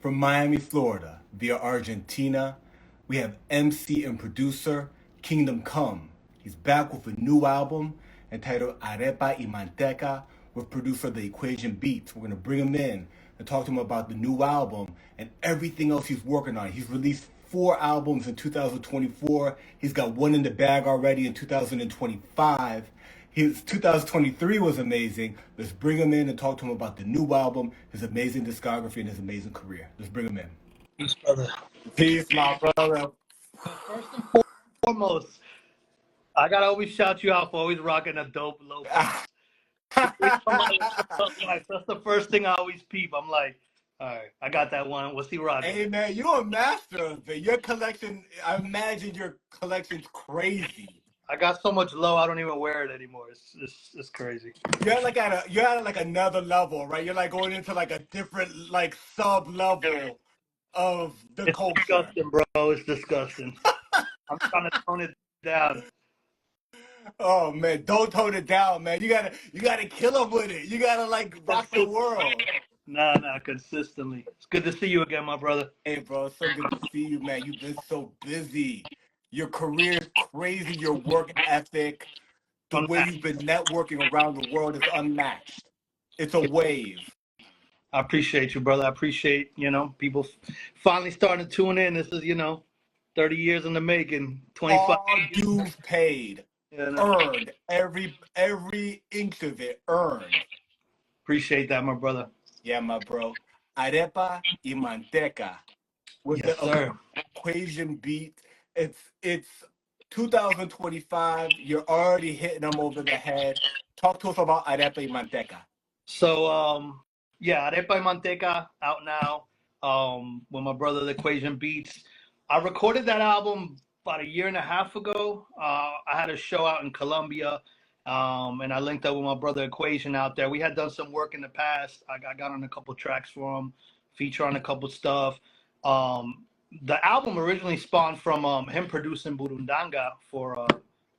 From Miami, Florida, via Argentina, we have MC and producer Kingdom Come. He's back with a new album entitled Arepa y Manteca with producer The Equation Beats. We're going to bring him in and talk to him about the new album and everything else he's working on. He's released 4 albums in 2024. He's got one in the bag already in 2025. His 2023 was amazing. Let's bring him in and talk to him about the new album, his amazing discography, and his amazing career. Let's bring him in. Peace, brother. Peace, my brother. First and foremost, I gotta always shout you out for always rocking a dope low pass. That's the first thing I always peep. I'm like, all right, I got that one. What's he rocking? Hey, man, you're a master of it. Your collection, I imagine your collection's crazy. I got so much low, I don't even wear it anymore. It's crazy. You're at like another level, right? You're like going into like a different like sub level of the culture. It's disgusting, bro. It's disgusting. I'm trying to tone it down. Oh man, don't tone it down, man. You gotta kill him with it. You gotta like rock the world. Nah, consistently. It's good to see you again, my brother. Hey, bro, it's so good to see you, man. You've been so busy. Your career is crazy. Your work ethic, the way you've been networking around the world is unmatched. It's a wave. I appreciate you, brother. I appreciate, people finally starting to tune in. This is, 30 years in the making, 25 all dues paid, earned, every inch of it earned. Appreciate that, my brother. Yeah, my bro. Arepa y Manteca with the Equation Beat. It's 2025. You're already hitting them over the head. Talk to us about Arepa y Manteca. So, Arepa y Manteca out now with my brother, The Equation Beats. I recorded that album about 1.5 years ago. I had a show out in Colombia, and I linked up with my brother Equation out there. We had done some work in the past. I got on a couple tracks for him, feature on a couple stuff. The album originally spawned from him producing Burundanga for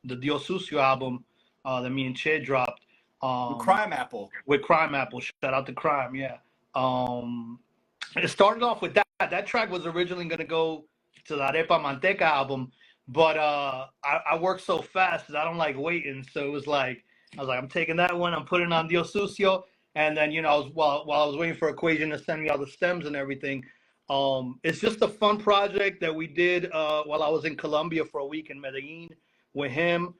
the Dios Sucio album that me and Che dropped. With Crime Apple. With Crime Apple. Shout out to Crime, yeah. It started off with that. That track was originally going to go to the Arepa Manteca album, but I work so fast that I don't like waiting. So it was like, I was like, I'm taking that one, I'm putting on Dios Sucio. And then, while I was waiting for Equation to send me all the stems and everything, it's just a fun project that we did while I was in Colombia for a week in Medellin with him.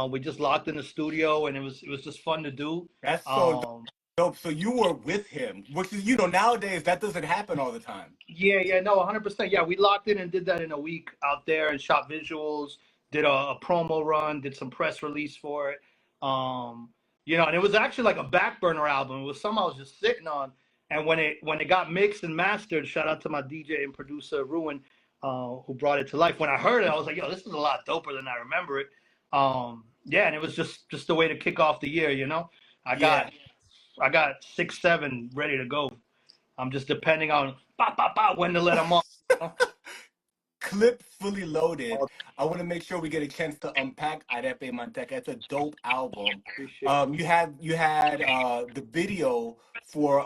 We just locked in the studio, and it was just fun to do. That's so dope. So you were with him, which is, nowadays that doesn't happen all the time. Yeah, no, 100%. Yeah, we locked in and did that in a week out there and shot visuals, did a promo run, did some press release for it. And it was actually like a back burner album. It was something I was just sitting on. And when it got mixed and mastered, shout out to my DJ and producer Ruen, who brought it to life. When I heard it, I was like, yo, this is a lot doper than I remember it. And it was just a way to kick off the year, I got 6, 7 ready to go. I'm just depending on when to let them off. Clip fully loaded. I want to make sure we get a chance to unpack Arepa y Manteca. It's a dope album. You had the video for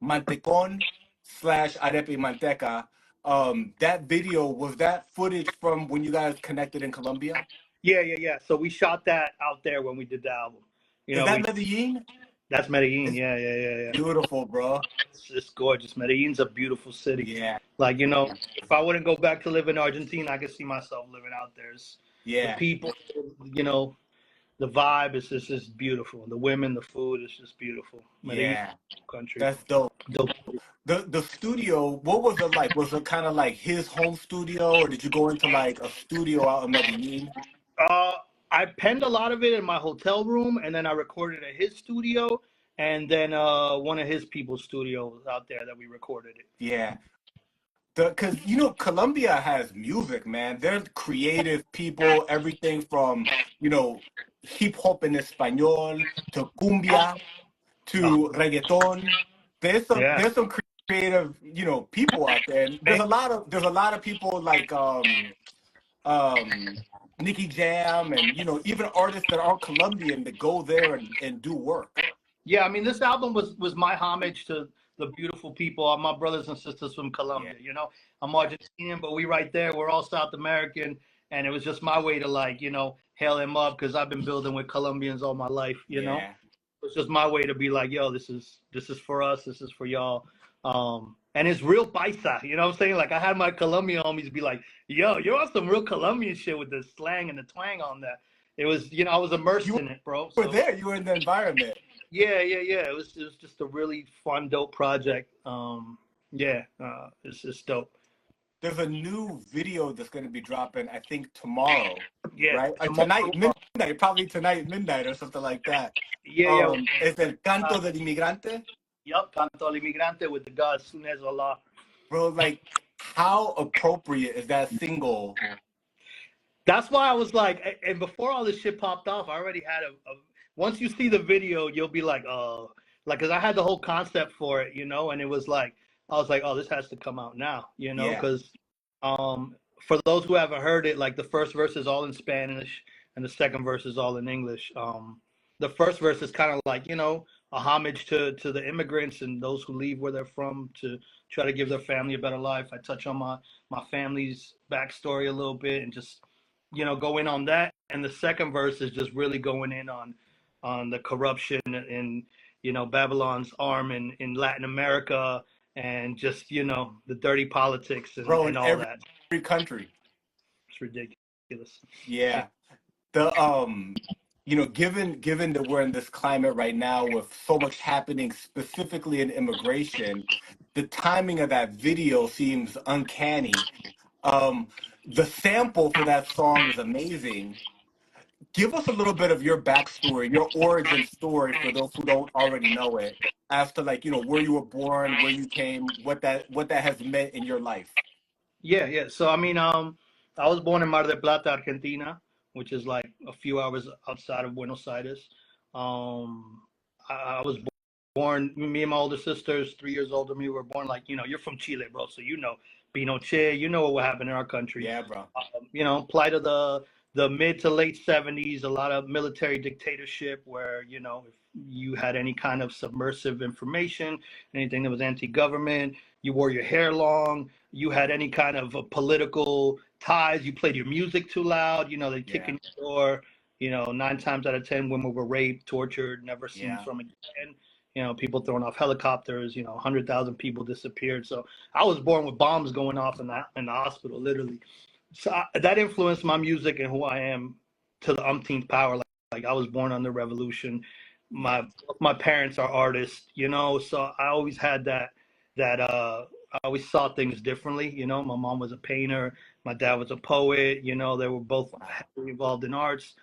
Mantecon / Arepa y Manteca. That video, was that footage from when you guys connected in Colombia? Yeah. So we shot that out there when we did the album. Is that Medellin? That's Medellin. Yeah. Beautiful, bro. It's gorgeous. Medellin's a beautiful city. Yeah. Like, if I wouldn't go back to live in Argentina, I could see myself living out there. The people, the vibe is just beautiful. The women, the food is just beautiful. Medellin, country. That's dope. The studio, what was it like? Was it kind of like his home studio, or did you go into like a studio out in Medellin? I penned a lot of it in my hotel room, and then I recorded at his studio, and then one of his people's studios out there that we recorded it. Yeah. Because, Colombia has music, man. They're creative people, everything from, hip hop in Espanol to cumbia to reggaeton. There's some creative, people out there. And there's a lot of people like Nicky Jam and, even artists that aren't Colombian that go there and do work. Yeah, I mean, this album was my homage to the beautiful people, are my brothers and sisters from Colombia. You know, I'm Argentinian, but we right there. We're all South American, and it was just my way to like, you know, hail them up because I've been building with Colombians all my life. You know, it's just my way to be like, yo, this is for us. This is for y'all. And it's real paisa. You know what I'm saying? Like I had my Colombian homies be like, yo, you're on some real Colombian shit with the slang and the twang on that. It was, you know, I was immersed in it, bro. You were there. You were in the environment. Yeah. It was just a really fun, dope project. It's dope. There's a new video that's going to be dropping, I think, tomorrow. Yeah. Right? Tonight, midnight, probably tonight, midnight or something like that. Yeah. It's El Canto del Inmigrante. Yep, Canto del Inmigrante with the God, Sunez Allah. Bro, like, how appropriate is that single? That's why I was like, and before all this shit popped off, I already had once you see the video, you'll be like, oh, like, because I had the whole concept for it, you know, and it was like, I was like, oh, this has to come out now, you know, because for those who haven't heard it, like the first verse is all in Spanish and the second verse is all in English. The first verse is kind of like, you know, a homage to the immigrants and those who leave where they're from to try to give their family a better life. I touch on my family's backstory a little bit and just, you know, go in on that. And the second verse is just really going in on the corruption and, you know, Babylon's arm in Latin America and just, you know, the dirty politics and, Bro, and all every, that. Every country. It's ridiculous. Yeah. The you know, given that we're in this climate right now with so much happening specifically in immigration, the timing of that video seems uncanny. The sample for that song is amazing. Give us a little bit of your backstory, your origin story for those who don't already know it, as to like, you know, where you were born, where you came, what that has meant in your life. Yeah. So I mean, I was born in Mar del Plata, Argentina, which is like a few hours outside of Buenos Aires. I was born. Me and my older sisters, 3 years older than me, were born like, you know, you're from Chile, bro, so you know Pinochet, you know what happened in our country. Yeah, bro. You know, plight of the mid to late 70s, a lot of military dictatorship where, you know, if you had any kind of subversive information, anything that was anti-government, you wore your hair long, you had any kind of political ties, you played your music too loud, you know, they kick in your door, you know, 9 times out of 10 women were raped, tortured, never seen from again. You know, people thrown off helicopters, you know, 100,000 people disappeared. So I was born with bombs going off in the hospital, literally. So that influenced my music and who I am to the umpteenth power. Like I was born under revolution. My parents are artists, you know, so I always had that I always saw things differently. You know, my mom was a painter, my dad was a poet. You know, they were both heavily involved in arts.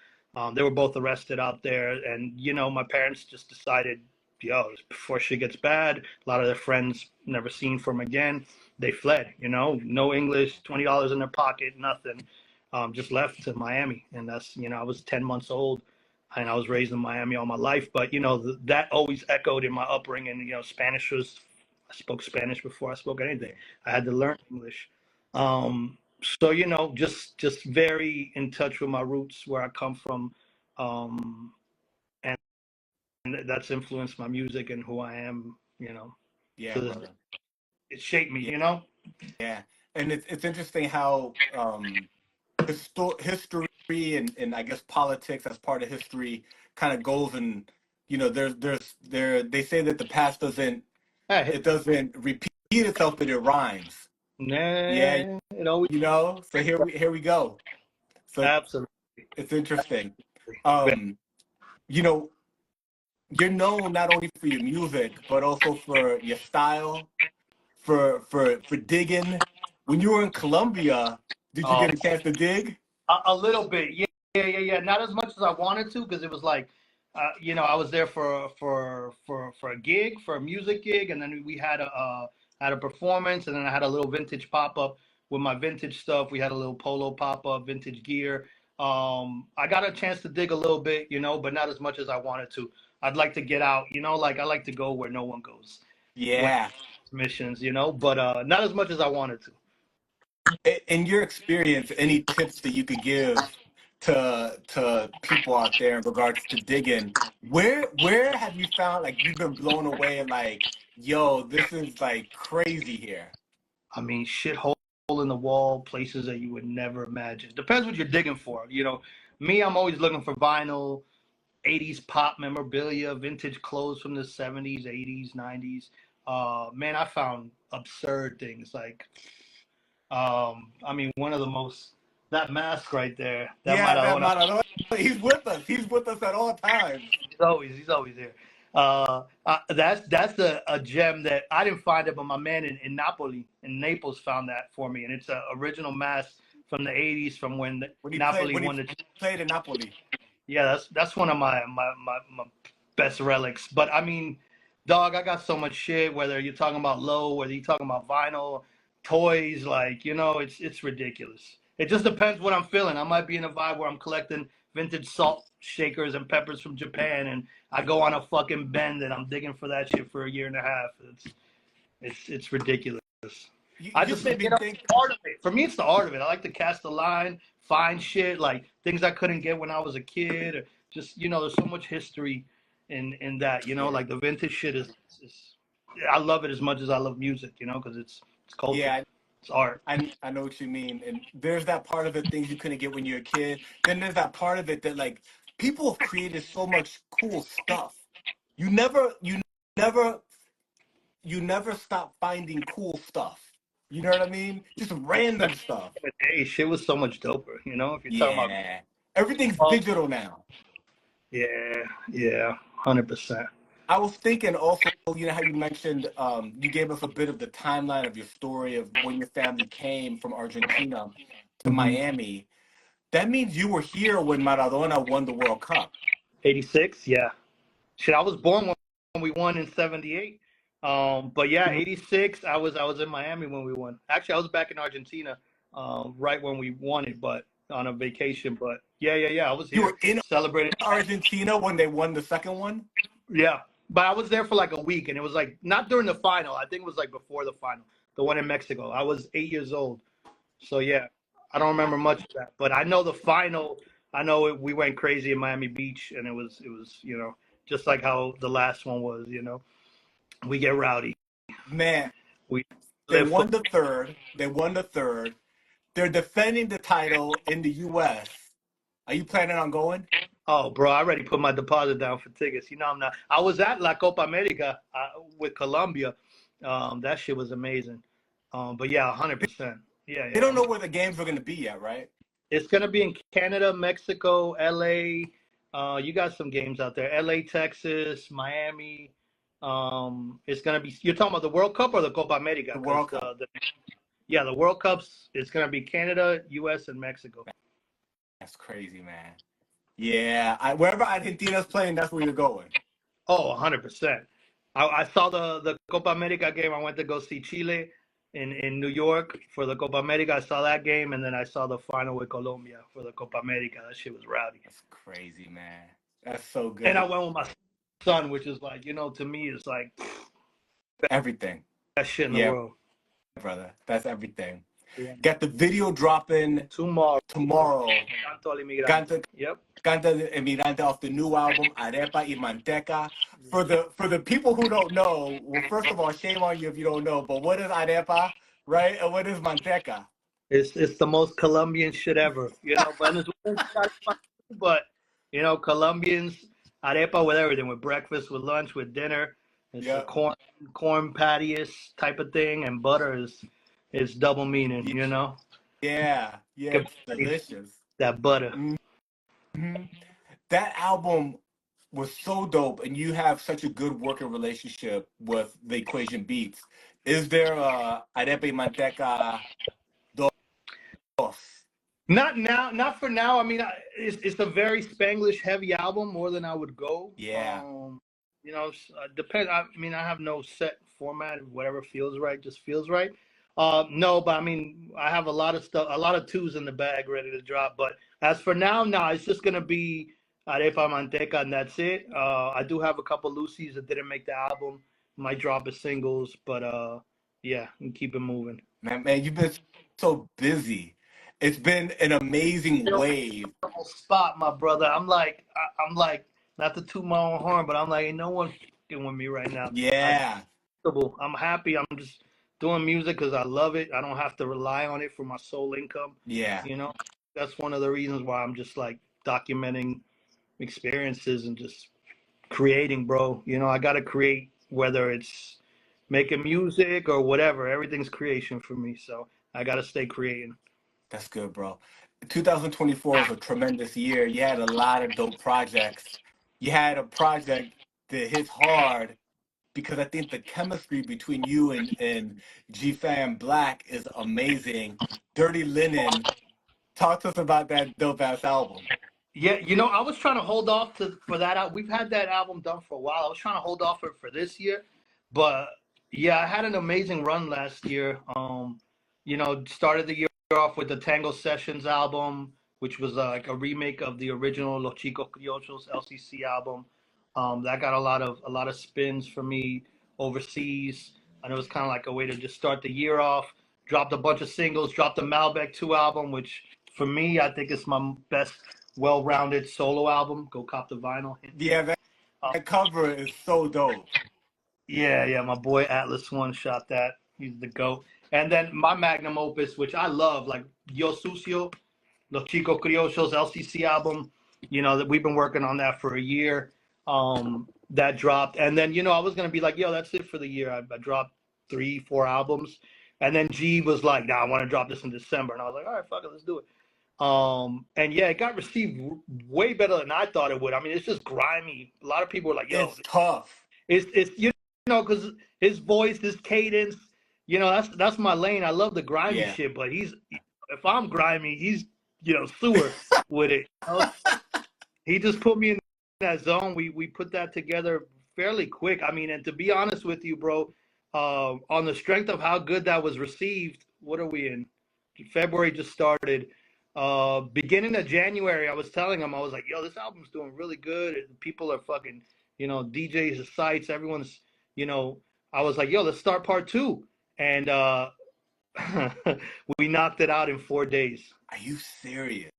They were both arrested out there, and you know, my parents just decided, yo, before shit gets bad. A lot of their friends never seen from again. They fled, you know, no English, $20 in their pocket, nothing. Just left to Miami. And that's, you know, I was 10 months old and I was raised in Miami all my life. But, you know, that always echoed in my upbringing. You know, I spoke Spanish before I spoke anything. I had to learn English. So, you know, just very in touch with my roots, where I come from. And that's influenced my music and who I am, you know. Yeah, so it shaped me, you know? Yeah. And it's interesting how history and I guess politics as part of history kind of goes, and you know, they say that the past doesn't repeat itself, but it rhymes. Yeah, it always, you know. So here we go. So absolutely, it's interesting. You know, you're known not only for your music but also for your style, for digging. When you were in Colombia, did you get a chance to dig? A little bit, yeah. Not as much as I wanted to, because it was like, you know, I was there for a gig, for a music gig, and then we had a performance, and then I had a little vintage pop up with my vintage stuff. We had a little polo pop up, vintage gear. I got a chance to dig a little bit, you know, but not as much as I wanted to. I'd like to get out, you know, like I like to go where no one goes. Yeah. Missions, you know, but not as much as I wanted to. In your experience, any tips that you could give to people out there in regards to digging? Where have you found, like, you've been blown away, like, Yo, this is like crazy here. I mean, shit hole in the wall, places that you would never imagine. Depends what you're digging for. You know, me, I'm always looking for vinyl, 80s pop memorabilia, vintage clothes from the 70s, 80s, 90s. Man, I found absurd things like, I mean, one of the most, that mask right there, that Yeah, that Maradona. Maradona, he's with us. He's with us at all times. He's always there. That's a gem that I didn't find it, but my man in Napoli, in Naples, found that for me, and it's an original mask from the '80s, from when Napoli When he won the. played in Napoli. Yeah, that's one of my best relics. But I mean, dog, I got so much shit. Whether you're talking about low, whether you're talking about vinyl, toys, like it's ridiculous. It just depends what I'm feeling. I might be in a vibe where I'm collecting vintage salt shakers and peppers from Japan, and I go on a fucking bend and I'm digging for that shit for a year and a half. It's ridiculous. You I just just made think me think. the art of it. For me, it's the art of it. I like to cast a line, find shit like things I couldn't get when I was a kid. Or just there's so much history in that. Yeah, Like the vintage shit is I love it as much as I love music. Because it's culture, yeah, it's art. I know what you mean. And there's that part of it, things you couldn't get when you're a kid. Then there's that part of it that like people have created so much cool stuff. You never, you never, you never stop finding cool stuff. You know what I mean? Just random stuff. Hey, shit was so much doper. If you're talking about Yeah. Everything's digital now. yeah, yeah, 100%. I was thinking also, how you mentioned, you gave us a bit of the timeline of your story of when your family came from Argentina to hmm Miami. That means you were here when Maradona won the World Cup. 86, yeah. Shit, I was born when we won in '78. But yeah, '86. I was in Miami when we won. Actually, I was back in Argentina, right when we won it, but on a vacation. But yeah. I was You here were in celebrating. Argentina when they won the second one? Yeah, but I was there for like a week, and it was like not during the final. I think it was like before the final, the one in Mexico. I was 8 years old, so yeah, I don't remember much of that. But I know the final. I know we went crazy in Miami Beach, and it was just like how the last one was. We get rowdy. Man, We they live for. won the third. They won the third. They're defending the title in the U.S. Are you planning on going? Oh, bro, I already put my deposit down for tickets. I'm not. I was at La Copa America with Colombia. That shit was amazing. But yeah, 100%. Yeah, They yeah. don't know where the games are going to be yet, right? It's gonna be in Canada, Mexico, LA. You got some games out there. LA, Texas, Miami. It's gonna be. You're talking about the World Cup or the Copa America? The Because World Cup. the World Cups. It's gonna be Canada, U.S., and Mexico. That's crazy, man. Yeah, wherever Argentina's playing, that's where you're going. Oh, 100%. I saw the Copa America game. I went to go see Chile in New York for the Copa America. I saw that game, and then I saw the final with Colombia for the Copa America. That shit was rowdy. That's crazy, man. That's so And I good. went with my son, which is like, to me, it's like Everything. that shit in the Yeah, world. brother. That's everything. Yeah. Got the video dropping Tomorrow. tomorrow. Canto al Inmigrante. Canta, Yep. Canta de Emirante off the new album, Arepa y Manteca. For the people who don't know, well, first of all, shame on you if you don't know, but what is Arepa, right? And what is Manteca? It's the most Colombian shit ever. But Colombians arepa with everything, with breakfast, with lunch, with dinner. It's a Yeah. corn patties type of thing, and butter is double meaning. Yeah. Yeah, Get it's delicious. that butter. hmm That album was so dope, and you have such a good working relationship with the Equation Beats. Is there a Arepa y Manteca dos? Not now, not for now. I mean, it's a very Spanglish heavy album, more than I would go. Yeah. Depend. I mean, I have no set format. Whatever feels right, just feels right. No, but I mean, I have a lot of stuff, a lot of twos in the bag ready to drop. But as for now, no, it's just gonna be Arepa Manteca, and that's it. I do have a couple Lucy's that didn't make the album. Might drop as singles, but yeah, and keep it moving. Man, you've been so busy. It's been an amazing wave. Spot, my brother. I'm like, not to toot my own horn, but I'm like, ain't no one fucking with me right now. Yeah. comfortable. I'm happy. I'm just doing music because I love it. I don't have to rely on it for my sole income. Yeah, You know, that's one of the reasons why I'm just like documenting experiences and just creating, bro. You know, I got to create, whether it's making music or whatever. Everything's creation for me. So I got to stay creating. that's good, bro. 2024 was a tremendous year. You had a lot of dope projects. You had a project that hits hard because I think the chemistry between you and G-Fam Black is amazing. Dirty Linen, talk to us about that dope ass album. Yeah, you know, I was trying to hold off for that out. We've had that album done for a while. I was trying to hold off for this year, but yeah, I had an amazing run last year. You know, started the year off with the Tango Sessions album, which was like a remake of the original Los Chicos Criollos LCC album. That got a lot of spins for me overseas, and it was kind of like a way to just start the year off. Dropped a bunch of singles. Dropped the Malbec 2 album, which for me, I think is my best well-rounded solo album. Go cop the vinyl. Yeah, Uh, that cover is so dope. yeah, my boy Atlas One shot that. He's the GOAT. And then my magnum opus, which I love, like Yo Sucio, Los Chicos Criollos LCC album. You know that we've been working on that for a year. That dropped, and then I was gonna be like, yo, that's it for the year. I dropped 3, 4 albums, and then G was like, nah, I want to drop this in December, and I was like, all right, fuck it, let's do it. And yeah, it got received way better than I thought it would. I mean, it's just grimy. A lot of people were like, "Yo, It's tough. it's because his voice, his cadence, that's my lane. I love the grimy Yeah. shit, but if I'm grimy, he's sewer with it. He just put me in that zone. We put that together fairly quick. I mean, and to be honest with you, bro, on the strength of how good that was received, what are we in? February just started. Beginning of January, I was telling him, I was like, yo, this album's doing really good. People are fucking, DJs, sites, everyone's, I was like, yo, let's start part 2. And we knocked it out in 4 days. Are you serious?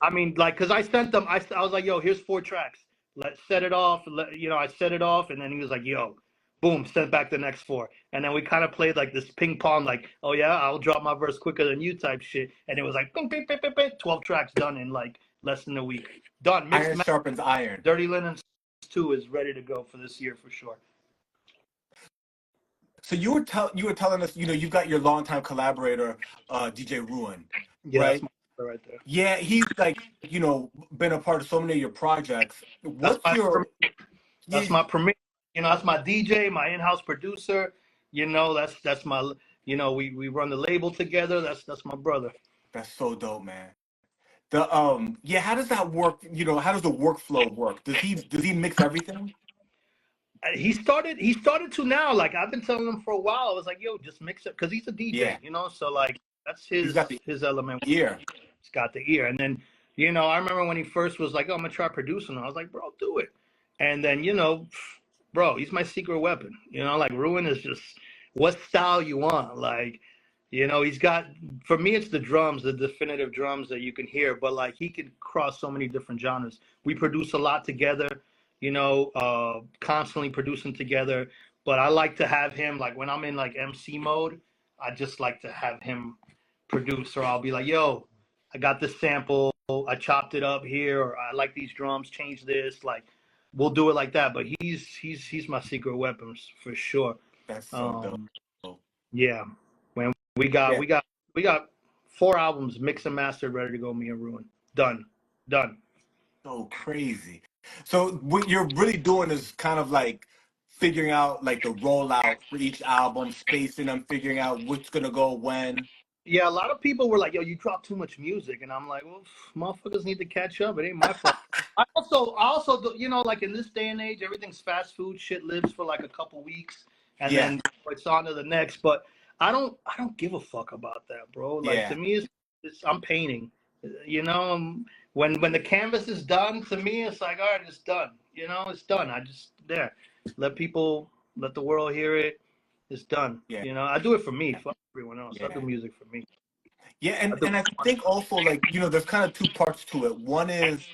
I mean, like, because I sent them, I was like, yo, here's 4 tracks. Let's set it off. I set it off, and then he was like, yo, boom, sent back the next 4. And then we kind of played like this ping pong, like, oh, yeah, I'll drop my verse quicker than you type shit. And it was like, bing, bing, bing, bing, bing, 12 tracks done in like less than a week. Done. Iron sharpens iron. Dirty Linen 2 is ready to go for this year for sure. So you were telling us, you've got your longtime collaborator, DJ Ruen, Yeah, right? that's my brother right there. Yeah, he's like, been a part of so many of your projects. What's That's my premier. That's my DJ, my in-house producer. That's my. We run the label together. That's my brother. That's so dope, man. How does that work? How does the workflow work? Does he mix everything? He started to now. Like I've been telling him for a while. I was like, yo, just mix it because he's a DJ. Yeah. So like that's his element. Ear. He's got the ear. And then I remember when he first was like, oh, I'm gonna try producing. I was like, bro, do it. And then bro, he's my secret weapon. Like Ruen is just what style you want. Like, he's got, for me, it's the drums, the definitive drums that you can hear, but like he can cross so many different genres. We produce a lot together, constantly producing together. But I like to have him, like when I'm in like MC mode, I just like to have him produce, or I'll be like, yo, I got this sample, I chopped it up here, or I like these drums, change this, like, we'll do it like that, but he's my secret weapons for sure. That's so dope. Yeah, when we got 4 albums mixed and mastered, ready to go. Me and Ruen, done. So crazy. So what you're really doing is kind of like figuring out like the rollout for each album, spacing them, figuring out what's gonna go when. Yeah, a lot of people were like, yo, you drop too much music. And I'm like, well, motherfuckers need to catch up. It ain't my fault. I also, like in this day and age, everything's fast food. Shit lives for like a couple weeks and then it's on to the next. But I don't give a fuck about that, bro. Like to me, I'm painting, when the canvas is done, to me, it's like, all right, it's done. It's done. I just let the world hear it. It's done. Yeah. I do it for me, for everyone else. I do music for me. Yeah, and I think also like, there's kind of 2 parts to it. One is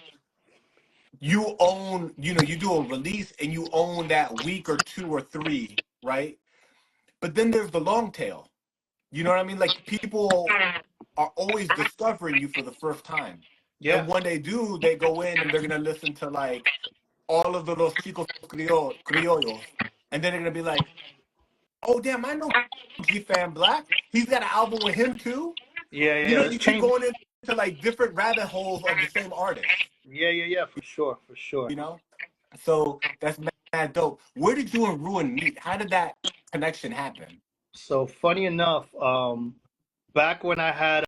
you own, you do a release and you own that week or 2 or 3, right? but then there's the long tail. You know what I mean? Like people are always discovering you for the first time. Yeah. And when they do, they go in and they're gonna listen to like all of the Los Chicos Criollos, and then they're gonna be like, "Oh damn, I know G Fan Black. He's got an album with him too." Yeah, You yeah. know, It's you keep changed. going into like different rabbit holes of the same artist. Yeah, yeah, yeah, for sure, for sure. You know, so that's mad dope. Where did you and Ruen meet? How did that connection happen? So funny enough, back when I had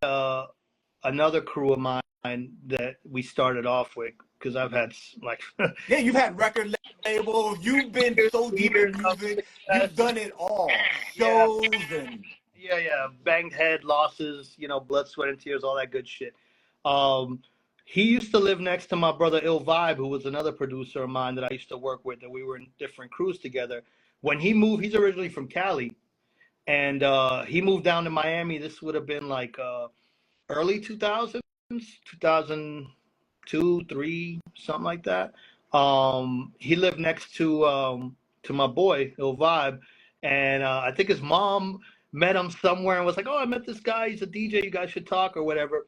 another crew of mine that we started off with, because I've had like Yeah, you've had record labels. You've been so deep in years of music. success. You've done it all. Yeah, Shows and yeah, banged head, losses, blood, sweat, and tears, all that good shit. Um, he used to live next to my brother Ill Vibe, who was another producer of mine that I used to work with, and we were in different crews together. When he moved, he's originally from Cali, and he moved down to Miami. This would have been like early 2000s, 2002, 3, something like that. He lived next to my boy Ill Vibe, and I think his mom met him somewhere and was like, "Oh, I met this guy. He's a DJ. You guys should talk or whatever."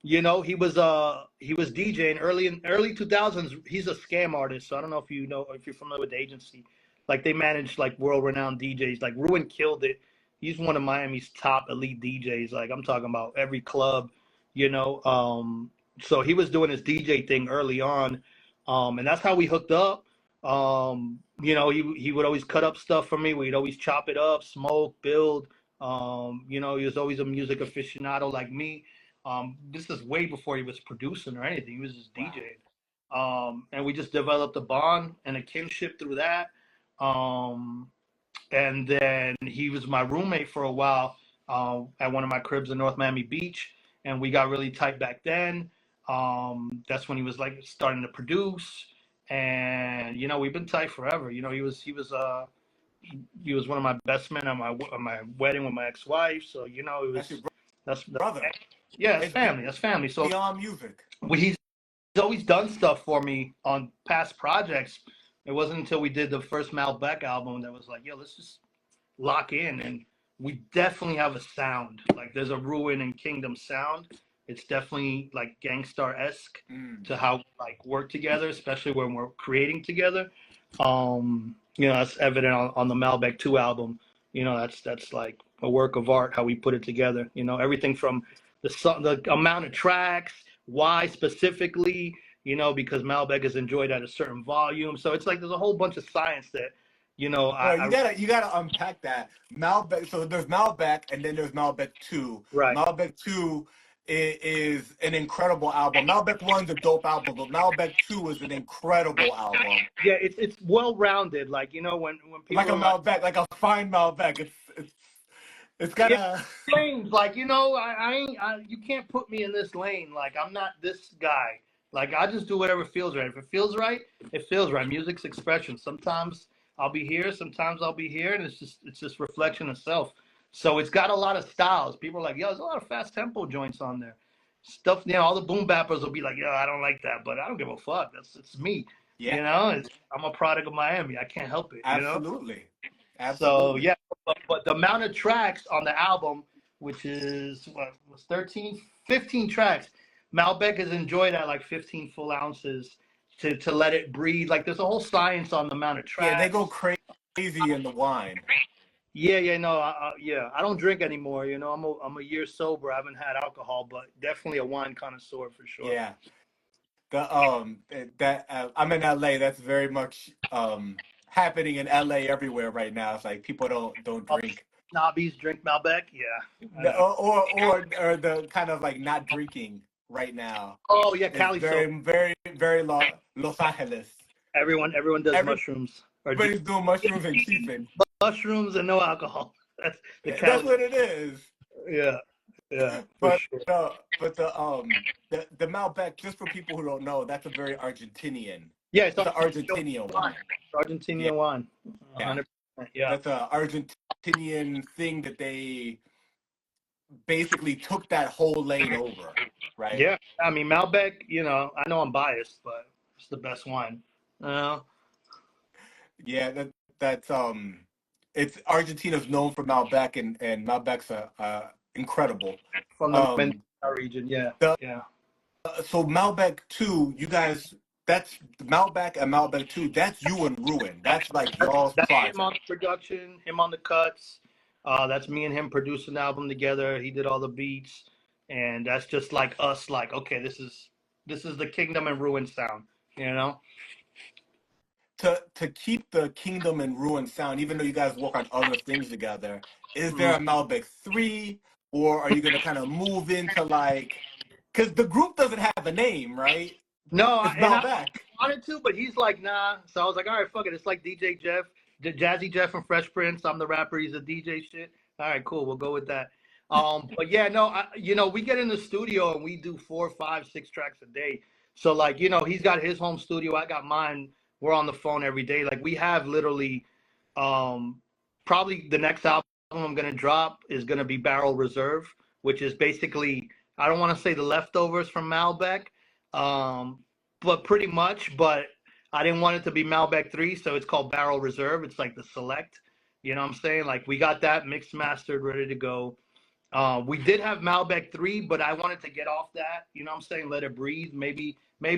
He was DJing early 2000s. He's a scam artist, so I don't know if if you're familiar with the agency. Like they manage like world renowned DJs. Like Ruen killed it. He's one of Miami's top elite DJs. Like I'm talking about every club, you know. So he was doing his DJ thing early on, and that's how we hooked up. He would always cut up stuff for me. We'd always chop it up, smoke, build. He was always a music aficionado like me. This is way before he was producing or anything. He was just DJing. And we just developed a bond and a kinship through that. And then he was my roommate for a while at one of my cribs in North Miami Beach, and we got really tight back then. That's when he was like starting to produce, and we've been tight forever. He was one of my best men on my wedding with my ex-wife. So that's brother. Yeah, it's family. That's family. So beyond music. He's always done stuff for me on past projects. It wasn't until we did the first Malbec album that was like, yo, let's just lock in. And we definitely have a sound. Like there's a Ruen and Kingdom sound. It's definitely like Gangstar-esque to how we like work together, especially when we're creating together. That's evident on the Malbec 2 album. That's like a work of art, how we put it together. Everything from the amount of tracks, why specifically, because Malbec is enjoyed at a certain volume. So it's like there's a whole bunch of science that, you gotta unpack that. Malbec. So there's Malbec, and then there's Malbec 2. Right. Malbec 2 is an incredible album. Malbec 1's a dope album, but Malbec 2 is an incredible album. Yeah, it's well rounded. Like when people like a Malbec, like a fine Malbec. It's got lanes. Like you can't put me in this lane. Like I'm not this guy. Like I just do whatever feels right. If it feels right, it feels right. Music's expression. Sometimes I'll be here, sometimes I'll be here, and it's just reflection of self. So it's got a lot of styles. People are like, yo, there's a lot of fast tempo joints on there. Stuff, all the boom bappers will be like, yo, I don't like that, but I don't give a fuck. It's me. Yeah. I'm a product of Miami. I can't help it. Absolutely. So yeah, but the amount of tracks on the album, which is was 15 tracks, Malbec is enjoyed at like 15 full ounces to let it breathe. Like there's a whole science on the amount of tracks. Yeah, they go crazy in the wine. I don't drink anymore. I'm a year sober. I haven't had alcohol, but definitely a wine connoisseur for sure. Yeah. I'm in LA. That's very much happening in LA everywhere right now. It's like people don't drink. Snobbies drink Malbec, yeah. Or the kind of like not drinking right now. Oh yeah, Cali. Very, very, very Los Angeles. Everyone does mushrooms. Everybody's doing mushrooms and cheaping. Mushrooms and no alcohol. That's what it is. Yeah. But sure. But the Malbec, just for people who don't know, that's a very Argentinian. Yeah, it's an Argentinian wine. Argentinian wine. 100%. Yeah. That's an Argentinian thing that they basically took that whole lane over, right? Yeah. I mean, Malbec, I know I'm biased, but it's the best wine. Yeah, that's it's Argentina's known for Malbec, and Malbec's incredible. From the Um, Mendoza region. Yeah, the yeah. so Malbec 2, you guys, that's Malbec and Malbec 2. That's you and Ruen. That's like y'all's That's him on project. the production, him on the cuts. That's me and him producing the album together. He did all the beats, and that's just like us. Like, okay, this is the Kingdom and Ruin sound. You know? To keep the Kingdom and Ruin sound, even though you guys work on other things together, is there Mhm. a Malbec 3, or are you gonna kind of move into like, because the group doesn't have a name, right? No, It's and I Malbec. wanted to, but he's like, nah. So I was like, all right, fuck it. It's like DJ Jeff, Jazzy Jeff from Fresh Prince. I'm the rapper. He's a DJ shit. All right, cool. We'll go with that. But yeah, no, we get in the studio and we do 4, 5, 6 tracks a day. So like, he's got his home studio. I got mine. We're on the phone every day. Like we have literally, um, probably the next album I'm gonna drop is gonna be Barrel Reserve, which is basically, I don't want to say the leftovers from Malbec. Um, but pretty much. But I didn't want it to be Malbec 3, so it's called Barrel Reserve. It's like the select. You know what I'm saying? Like we got that mixed, mastered, ready to go. We did have Malbec 3, but I wanted to get off that. You know what I'm saying? Let it breathe. Maybe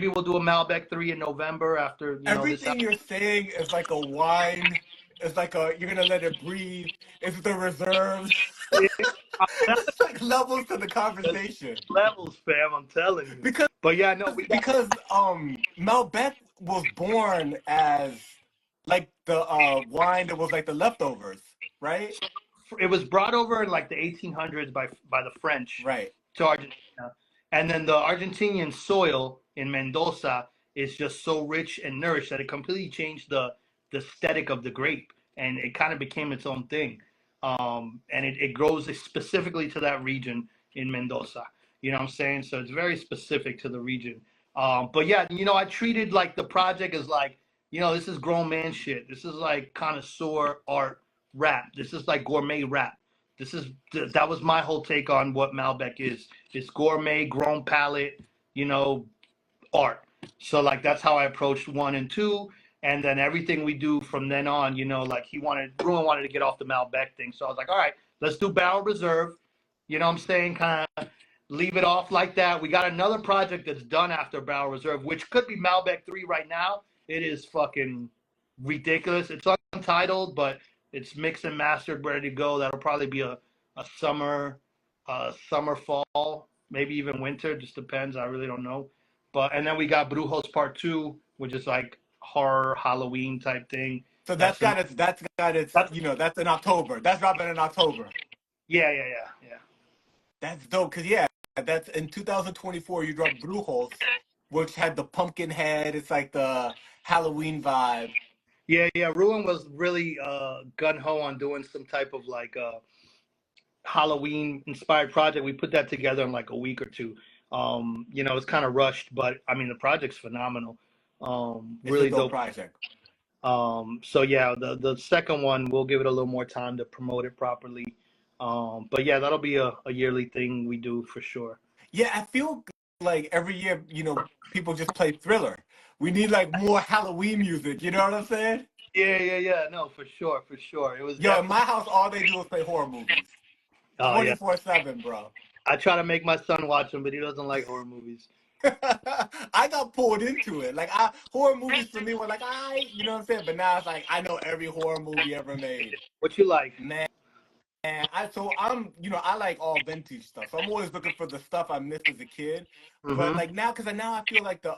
we'll do a Malbec 3 in November after, this Everything album. you're saying is like a wine. It's like you're gonna let it breathe. It's the reserves. It's like levels to the conversation. Levels, fam, I'm telling you. Because But yeah, no, we got because Malbec was born as like the wine that was like the leftovers, right? it was brought over in like the 1800s by the French Right. to Argentina, and then the Argentinian soil in Mendoza is just so rich and nourished that it completely changed the aesthetic of the grape, and it kind of became its own thing. And it grows specifically to that region in Mendoza. You know what I'm saying? So it's very specific to the region. But yeah, I treated like the project as like, this is grown man shit. This is like connoisseur art rap. This is like gourmet rap. That was my whole take on what Malbec is. It's gourmet, grown palate, you know, art. So like that's how I approached 1 and 2, and then everything we do from then on, like Ruen wanted to get off the Malbec thing, so I was like, all right, let's do Barrel Reserve. You know what I'm saying? Kind of leave it off like that. We got another project that's done after Barrel Reserve, which could be Malbec 3 right now. It is fucking ridiculous. It's untitled, but it's mixed and mastered, ready to go. That'll probably be a summer, fall, maybe even winter. Just depends. I really don't know. And then we got Brujos Part 2, which is like horror Halloween type thing. So That's an, that's got its that's that's in October. That's dropping in October. yeah. That's dope because yeah, that's in 2024 you dropped Brujos, which had the pumpkin head. It's like the Halloween vibe. Yeah. Ruin was really gun ho on doing some type of like Halloween inspired project. We put that together in like a week or two. It's kind of rushed, but I mean the project's phenomenal. It's a Really dope dope. project. So yeah, the second one we'll give it a little more time to promote it properly. But yeah, that'll be a yearly thing we do for sure. Yeah, I feel like every year, people just play Thriller. We need like more Halloween music. You know what I'm saying? Yeah. No, for sure, for sure. It was Yo, in my definitely. house, all they do is play horror movies, Oh yeah, 24/7, bro. I try to make my son watch them, but he doesn't like horror movies. I got pulled into it. Like horror movies for me were like, you know what I'm saying? But now it's like I know every horror movie ever made. What you like? Man, I like all vintage stuff. So I'm always looking for the stuff I missed as a kid. But Mm-hmm. like now, because now I feel like the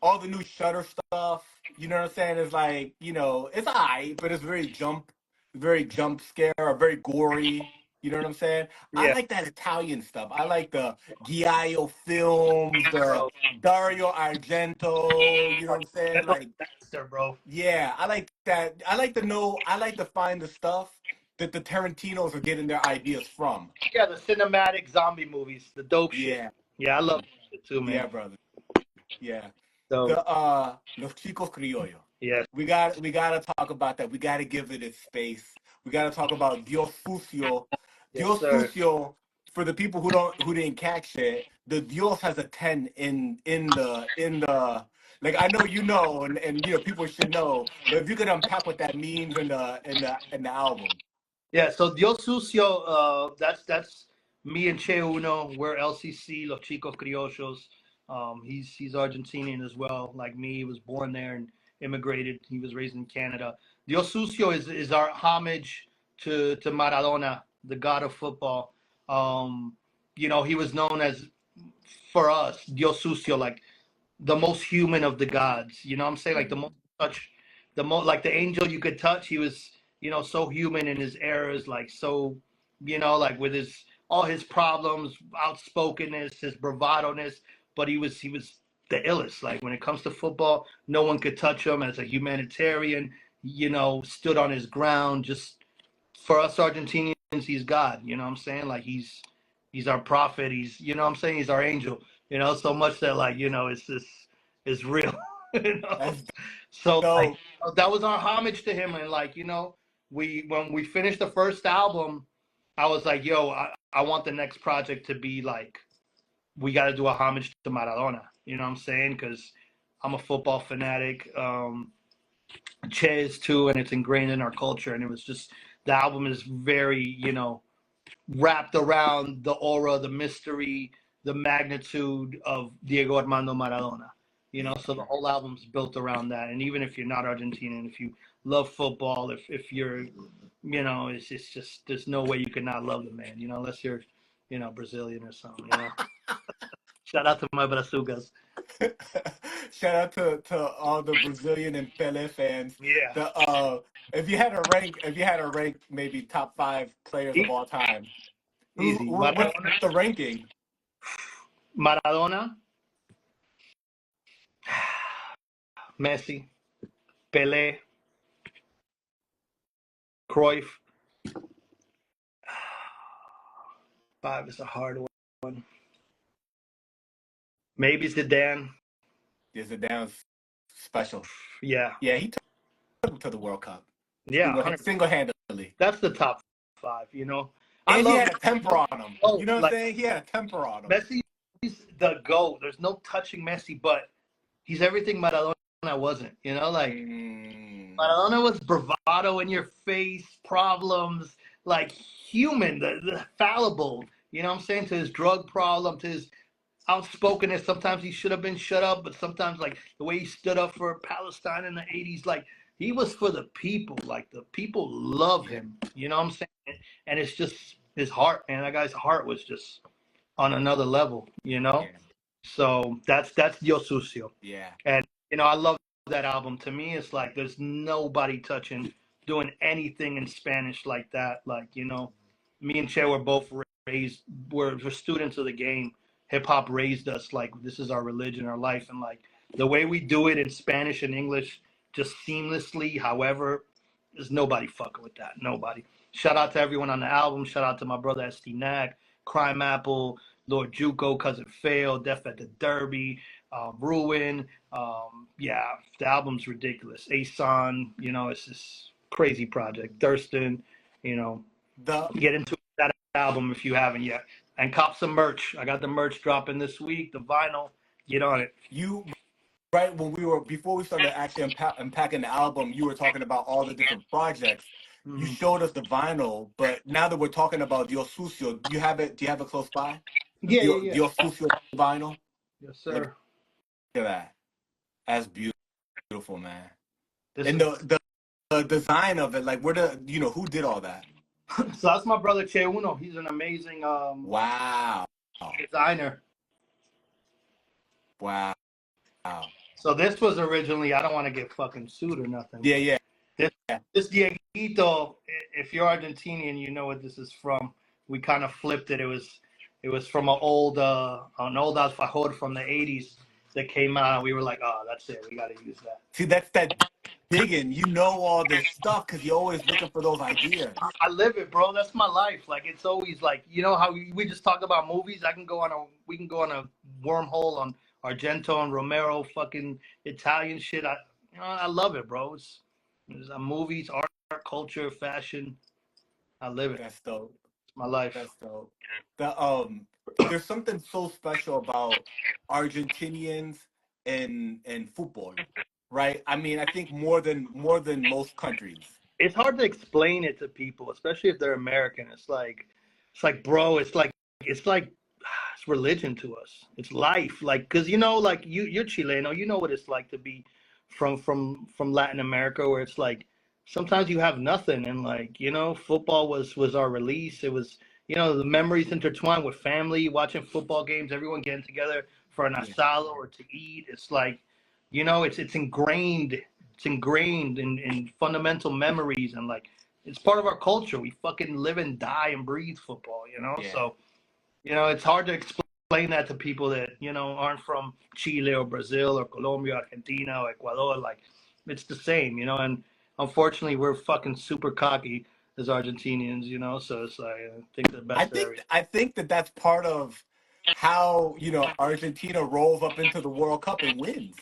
all the new Shutter stuff, you know what I'm saying, is like, it's alright, but it's very jump scare or very gory. You know what I'm saying? I Yeah, like that Italian stuff. I like the Giallo films, the bro. Dario Argento, you know what I'm saying? That's a Like, master, bro. yeah, I like that. I like to find the stuff that the Tarantinos are getting their ideas from. Yeah, the cinematic zombie movies, the dope shit. Yeah, Yeah, I love that shit too, man. yeah, brother. Yeah. So The Los Chicos Criollos. yes, We gotta talk about that. We gotta give it its space. We gotta talk about Dios Fucio. yes, Dios sir. Fucio, for the people who didn't catch it, the Dios has a 10 in the Like I know you know, and you know people should know, but if you could unpack what that means in the album. Yeah, so Dios Sucio, that's me and Che Uno. We're LCC, Los Chicos Criollos. He's Argentinian as well, like me. He was born there and immigrated. He was raised in Canada. Dios Sucio is our homage to Maradona, the god of football. You know, he was known as, for us, Dios Sucio, like the most human of the gods. You know what I'm saying? Like the most touch, the most like the angel you could touch. He was, you know, so human in his errors, like so, you know, like with his all his problems, outspokenness, his bravado-ness, but he was the illest. Like when it comes to football, no one could touch him as a humanitarian, you know, stood on his ground. Just for us Argentinians, he's God. You know what I'm saying? Like he's our prophet. He's, you know what I'm saying? He's our angel. You know, so much that like, you know, it's just it's real. You know? That's So like dope. that was our homage to him. And like, you know, we when we finished the first album, I was like, yo, I want the next project to be like, we got to do a homage to Maradona. You know what I'm saying? Because I'm a football fanatic. Che is too, and it's ingrained in our culture. And it was just the album is very, you know, wrapped around the aura, the mystery, the magnitude of Diego Armando Maradona. You know, so the whole album's built around that. And even if you're not Argentinian, if you love football, if you're, you know, it's just there's no way you could not love the man. You know, unless you're, you know, Brazilian or something. You know, shout out to my brazucas. Shout out to all the Brazilian and Pele fans. Yeah, The if you had to rank maybe top five players of E- all time, easy. what's Maradona, the ranking? Maradona, Messi, Pelé, Cruyff. Five is a hard one. Maybe Zidane. Is it down special? Yeah, Yeah, he took him to the World Cup yeah, 100. single handedly, That's the top five. You know, I and he love had a temper on him. You oh, know what I'm like saying? He had a temper on him. Messi. He's the GOAT. There's no touching Messi, but he's everything Maradona wasn't. You know, like Mm, Maradona was bravado in your face, problems, like human, the fallible. You know what I'm saying? To his drug problem, to his outspokenness. Sometimes he should have been shut up, but sometimes like the way he stood up for Palestine in the '80s, like he was for the people. Like the people love him. You know what I'm saying? And it's just his heart, man. That guy's heart was just on another level. You know. yeah, So that's Dios Sucio. yeah. And you know, I love that album. To me, it's like there's nobody touching doing anything in Spanish like that. Like, you know, me and Che were both raised, we're students of the game. Hip hop raised us like this is our religion, our life, and like the way we do it in Spanish and English, just seamlessly. However, there's nobody fucking with that. Nobody. Shout out to everyone on the album. Shout out to my brother SD Knack, Crime Apple, Lord Juco, Cousin Fail, Death at the Derby, Ruen. Yeah, the album's ridiculous. Ason, you know, it's this crazy project. Thurston, you know, The get into that album if you haven't yet. And cop some merch. I got the merch dropping this week, the vinyl. Get on it. you right when we were before we started actually unpacking the album, you were talking about all the different projects. You Mhm. showed us the vinyl, but now that we're talking about Dios Sucio, do you have it? Do you have it close by? The Yeah, yeah, yeah. Dios Sucio vinyl. Yes, Look sir. at that. That's beautiful, man. This And is the design of it, like where the who did all that? so that's my brother Che Uno. He's an amazing Wow, designer. wow. So this was originally, I don't want to get fucking sued or nothing. Yeah, yeah. This, this Dieguito, if you're Argentinian, you know what this is from. We kind of flipped it. It was from an old alfajor from the '80s that came out. We were like, oh, that's it. We got to use that. See, that's that digging. You know all this stuff because you're always looking for those ideas. I live it, bro. That's my life. Like it's always like, you know how we just talk about movies. We can go on a wormhole on Argento and Romero, fucking Italian shit. I love it, bro. It's movies, art, culture, fashion. I live it. That's dope. It's my life. That's dope. The there's something so special about Argentinians in football, right? I mean, I think more than most countries. It's hard to explain it to people, especially if they're American. Bro, it's like it's religion to us. It's life, like, cause like you're Chileno, you know what it's like to be from Latin America, where it's like sometimes you have nothing, and like football was our release. It was the memories intertwined with family, watching football games, everyone getting together for an Yeah, asado or to eat. It's like it's ingrained. It's ingrained in fundamental memories, and like it's part of our culture. We fucking live and die and breathe football. yeah. So it's hard to explain that to people that aren't from Chile or Brazil or Colombia, Argentina or Ecuador. Like it's the same. And unfortunately, we're fucking super cocky as Argentinians. So it's like I think the I best of think everything. I think that that's part of how Argentina rolls up into the World Cup and wins.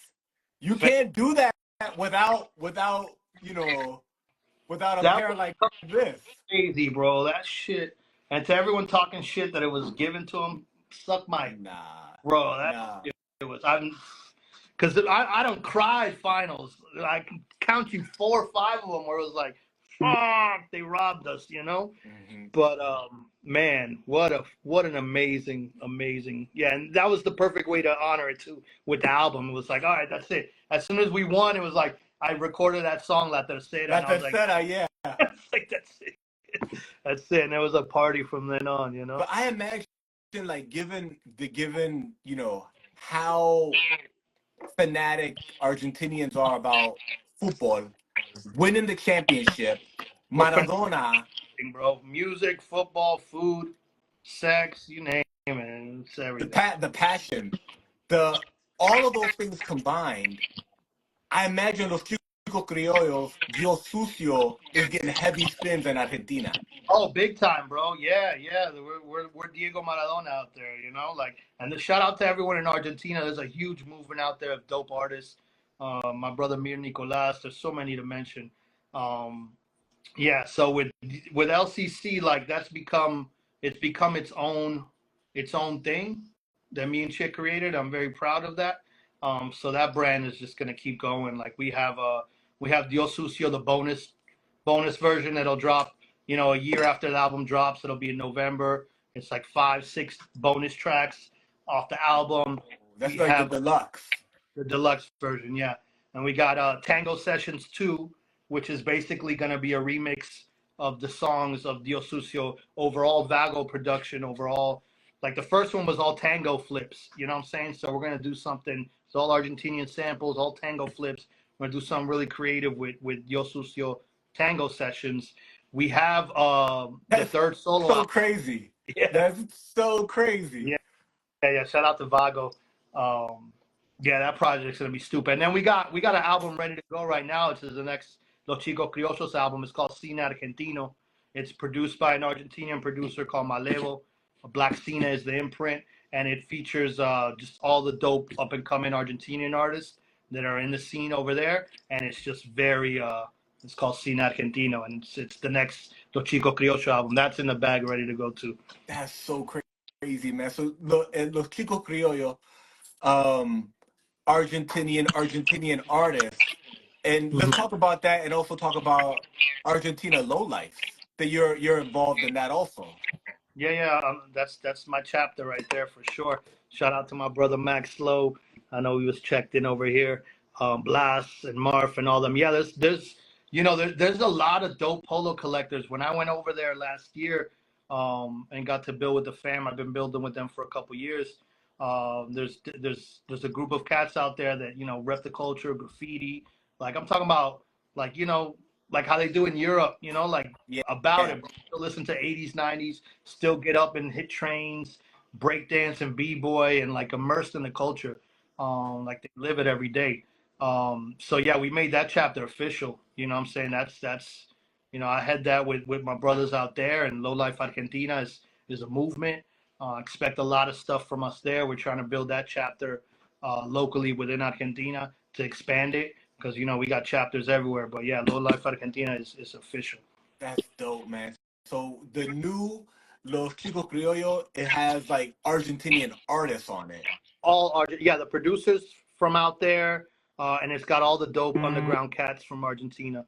You can't do that without without a That pair was like this. crazy, bro. That shit. And to everyone talking shit that it was given to him, suck my Nah, bro. That nah. shit was. Because I don't cry finals. I can count you 4 or 5 of them where it was like, fuck, they robbed us. Hmm. But man, what an amazing. Yeah, and that was the perfect way to honor it too with the album. It was like, all right, that's it. As soon as we won, it was like I recorded that song La Tercera, and La I was like, tercera, yeah. that's it. That's it. And there was a party from then on. But I imagine, like, given how fanatic Argentinians are about football, winning the championship, We're Maradona, bro. Music, football, food, sex, you name it. It's everything. the passion, the all of those things combined, I imagine Los Chicos Criollos, Dios Sucio is getting heavy spins in Argentina. Oh, big time, bro. Yeah, yeah. We're Diego Maradona out there. Like, and the shout out to everyone in Argentina. There's a huge movement out there of dope artists. My brother Mir Nicolas. There's so many to mention. Um, yeah. So with LCC, like it's become its own thing that me and Chick created. I'm very proud of that. So that brand is just gonna keep going. Like we have Dios Sucio, the bonus version that'll drop, a year after the album drops. It'll be in November. It's like 5, 6 bonus tracks off the album. That's We like the have deluxe. the deluxe version, yeah. And we got Tango Sessions 2, which is basically going to be a remix of the songs of Dios Sucio, overall Vago production, overall. Like the first one was all tango flips, you know what I'm saying? So we're going to do something, it's all Argentinian samples, all tango flips. We're going to do something really creative with Dios Sucio Tango Sessions. We have the That's third solo so album. crazy. Yeah, That's so crazy. yeah. Yeah. Shout out to Vago. Um, yeah, that project's gonna be stupid. And then we got an album ready to go right now. It's the next Los Chicos Criollos album. It's called Cine Argentino. It's produced by an Argentinian producer called Malevo. Black Cine is the imprint, and it features just all the dope up and coming Argentinian artists that are in the scene over there. And it's just very it's called Cine Argentino, and it's the next Los Chicos Criollos album. That's in the bag, ready to go too. That's so crazy, man. So Los Chicos Criollos, um, Argentinian artists, and let's talk about that, and also talk about Argentina lowlifes. That you're involved in that also. Yeah, yeah, that's my chapter right there for sure. Shout out to my brother Max Slow. I know he was checked in over here. Blas and Marf and all them. Yeah, there's a lot of dope polo collectors. When I went over there last year, and got to build with the fam, I've been building with them for a couple years. There's a group of cats out there that rep the culture, graffiti. Like I'm talking about, like like how they do in Europe. Like Yeah, about yeah. it. Still listen to 80s, 90s, still get up and hit trains, breakdance and b-boy, and like immersed in the culture. Like they live it every day. So yeah, we made that chapter official. You know what I'm saying? That's I had that with my brothers out there, and Low Life Argentina is a movement. Expect a lot of stuff from us there. We're trying to build that chapter locally within Argentina to expand it, because we got chapters everywhere. But yeah, Low Life Argentina is official. That's dope, man. So the new Los Chicos Criollo, it has like Argentinian artists on it. All Argent, yeah, the producers from out there, and it's got all the dope underground cats from Argentina.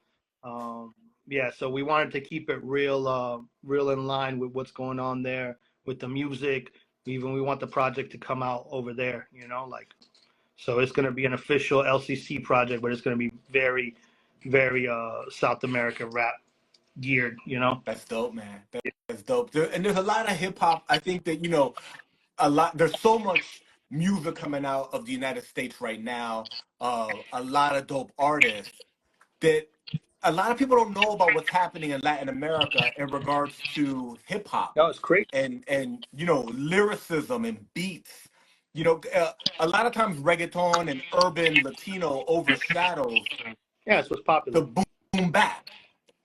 Yeah, so we wanted to keep it real in line with what's going on there with the music. Even we want the project to come out over there, like. So it's going to be an official LCC project, but it's going to be very, very South America rap geared, That's dope, man. That's dope. And there's a lot of hip hop. I think that, a lot. There's so much music coming out of the United States right now. A lot of dope artists that a lot of people don't know about what's happening in Latin America in regards to hip hop That was crazy. and lyricism and beats. A lot of times reggaeton and urban Latino overshadows Yeah, it's what's popular. the boom bap,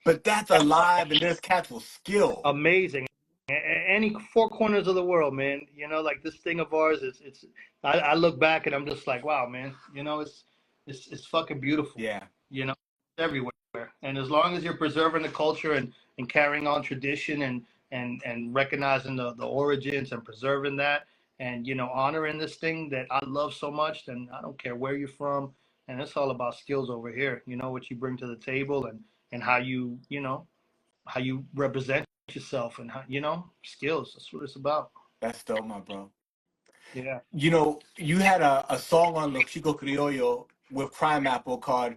but that's alive and there's cats with skill. Amazing. Any four corners of the world, man. Like this thing of ours, it's. I look back and I'm just like, wow, man. It's fucking beautiful. Yeah. Everywhere. And as long as you're preserving the culture and carrying on tradition and recognizing the origins and preserving that and honoring this thing that I love so much, then I don't care where you're from. And it's all about skills over here. What you bring to the table and how you how you represent yourself and how skills. That's what it's about. That's dope, my bro. Yeah. You had a song on Los Chicos Criollos with Crime Apple called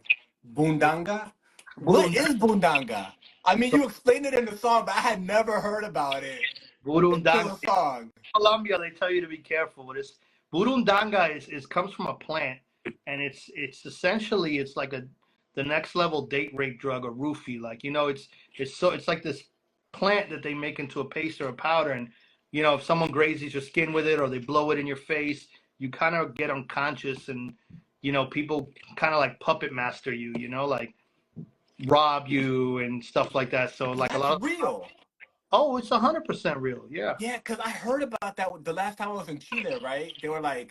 Bundanga. What is Bundanga? I mean, you explained it in the song, but I had never heard about it Burundanga. until the song. Colombia, they tell you to be careful with this. Burundanga is comes from a plant, and it's essentially it's like the next level date rape drug or roofie. Like it's like this plant that they make into a paste or a powder, and if someone grazes your skin with it or they blow it in your face, you kind of get unconscious, and people kind of like puppet master you. Like rob you and stuff like that. So like That's a lot of real. Oh, it's 100% real. Yeah. Yeah, because I heard about that the last time I was in Chile, right? They were like,